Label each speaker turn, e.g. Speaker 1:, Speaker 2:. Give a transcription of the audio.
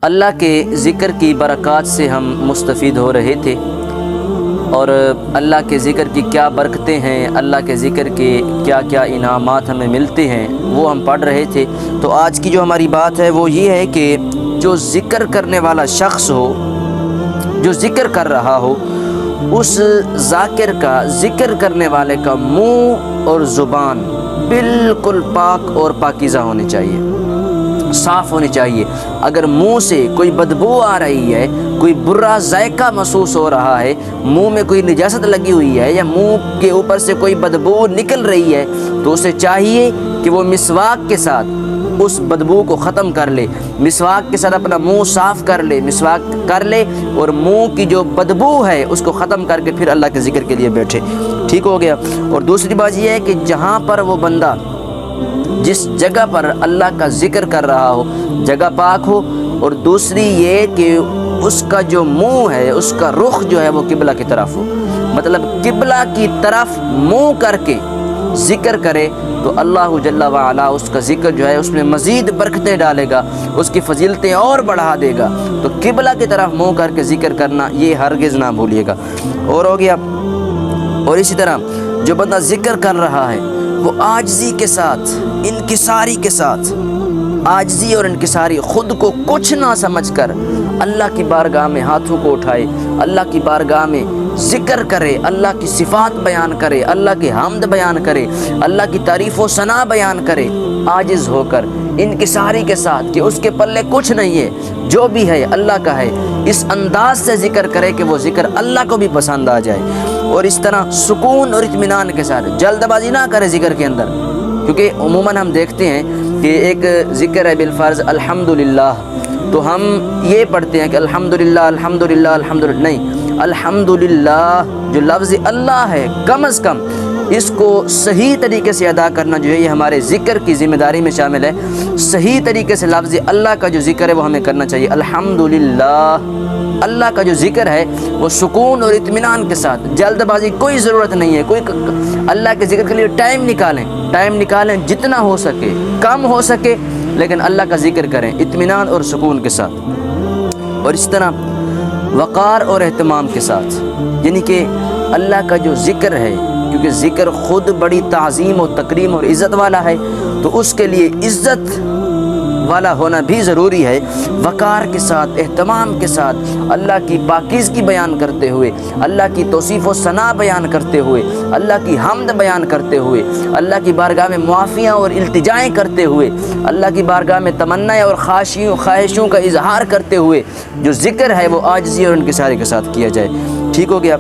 Speaker 1: اللہ کے ذکر کی برکات سے ہم مستفید ہو رہے تھے، اور اللہ کے ذکر کی کیا برکتیں ہیں، اللہ کے ذکر کے کیا کیا انعامات ہمیں ملتے ہیں وہ ہم پڑھ رہے تھے۔ تو آج کی جو ہماری بات ہے وہ یہ ہے کہ جو ذکر کرنے والا شخص ہو، جو ذکر کر رہا ہو، اس ذاکر کا، ذکر کرنے والے کا منہ اور زبان بالکل پاک اور پاکیزہ ہونی چاہیے، صاف ہونی چاہیے۔ اگر منہ سے کوئی بدبو آ رہی ہے، کوئی برا ذائقہ محسوس ہو رہا ہے، منہ میں کوئی نجاست لگی ہوئی ہے یا منہ کے اوپر سے کوئی بدبو نکل رہی ہے، تو اسے چاہیے کہ وہ مسواک کے ساتھ اس بدبو کو ختم کر لے، مسواک کے ساتھ اپنا منہ صاف کر لے، مسواک کر لے اور منہ کی جو بدبو ہے اس کو ختم کر کے پھر اللہ کے ذکر کے لیے بیٹھے۔ ٹھیک ہو گیا۔ اور دوسری بات یہ ہے کہ جہاں پر وہ بندہ، جس جگہ پر اللہ کا ذکر کر رہا ہو، جگہ پاک ہو، اور دوسری یہ کہ اس کا جو منہ ہے، اس کا رخ جو ہے وہ قبلہ کی طرف ہو، مطلب قبلہ کی طرف منہ کر کے ذکر کرے تو اللہ جل وعلا اس کا ذکر جو ہے اس میں مزید برکتیں ڈالے گا، اس کی فضیلتیں اور بڑھا دے گا۔ تو قبلہ کی طرف منہ کر کے ذکر کرنا یہ ہرگز نہ بھولیے گا۔ اور ہو گیا۔ اور اسی طرح جو بندہ ذکر کر رہا ہے وہ عاجزی کے ساتھ، انکساری کے ساتھ، عاجزی اور انکساری، خود کو کچھ نہ سمجھ کر اللہ کی بارگاہ میں ہاتھوں کو اٹھائے، اللہ کی بارگاہ میں ذکر کرے، اللہ کی صفات بیان کرے، اللہ کی حمد بیان کرے، اللہ کی تعریف و ثنا بیان کرے، عاجز ہو کر، انکساری کے ساتھ کہ اس کے پلے کچھ نہیں ہے، جو بھی ہے اللہ کا ہے، اس انداز سے ذکر کرے کہ وہ ذکر اللہ کو بھی پسند آ جائے۔ اور اس طرح سکون اور اطمینان کے ساتھ، جلد بازی نہ کرے ذکر کے اندر، کیونکہ عموماً ہم دیکھتے ہیں کہ ایک ذکر ہے بالفرض الحمدللہ، تو ہم یہ پڑھتے ہیں کہ الحمدللہ الحمدللہ الحمدللہ، نہیں، الحمدللہ جو لفظ اللہ ہے کم از کم اس کو صحیح طریقے سے ادا کرنا جو ہے یہ ہمارے ذکر کی ذمہ داری میں شامل ہے۔ صحیح طریقے سے لفظ اللہ کا جو ذکر ہے وہ ہمیں کرنا چاہیے۔ الحمدللہ، اللہ کا جو ذکر ہے وہ سکون اور اطمینان کے ساتھ، جلد بازی کوئی ضرورت نہیں ہے، کوئی اللہ کے ذکر کے لیے ٹائم نکالیں جتنا ہو سکے، کم ہو سکے لیکن اللہ کا ذکر کریں اطمینان اور سکون کے ساتھ۔ اور اس طرح وقار اور اہتمام کے ساتھ، یعنی کہ اللہ کا جو ذکر ہے، کیونکہ ذکر خود بڑی تعظیم و تکریم اور عزت والا ہے، تو اس کے لیے عزت والا ہونا بھی ضروری ہے۔ وقار کے ساتھ، اہتمام کے ساتھ، اللہ کی پاکیزگی بیان کرتے ہوئے، اللہ کی توصیف و ثنا بیان کرتے ہوئے، اللہ کی حمد بیان کرتے ہوئے، اللہ کی بارگاہ میں معافیاں اور التجائیں کرتے ہوئے، اللہ کی بارگاہ میں تمنا اور خواہشوں کا اظہار کرتے ہوئے جو ذکر ہے وہ عاجزی اور انکساری کے ساتھ کیا جائے۔ ٹھیک ہو گیا۔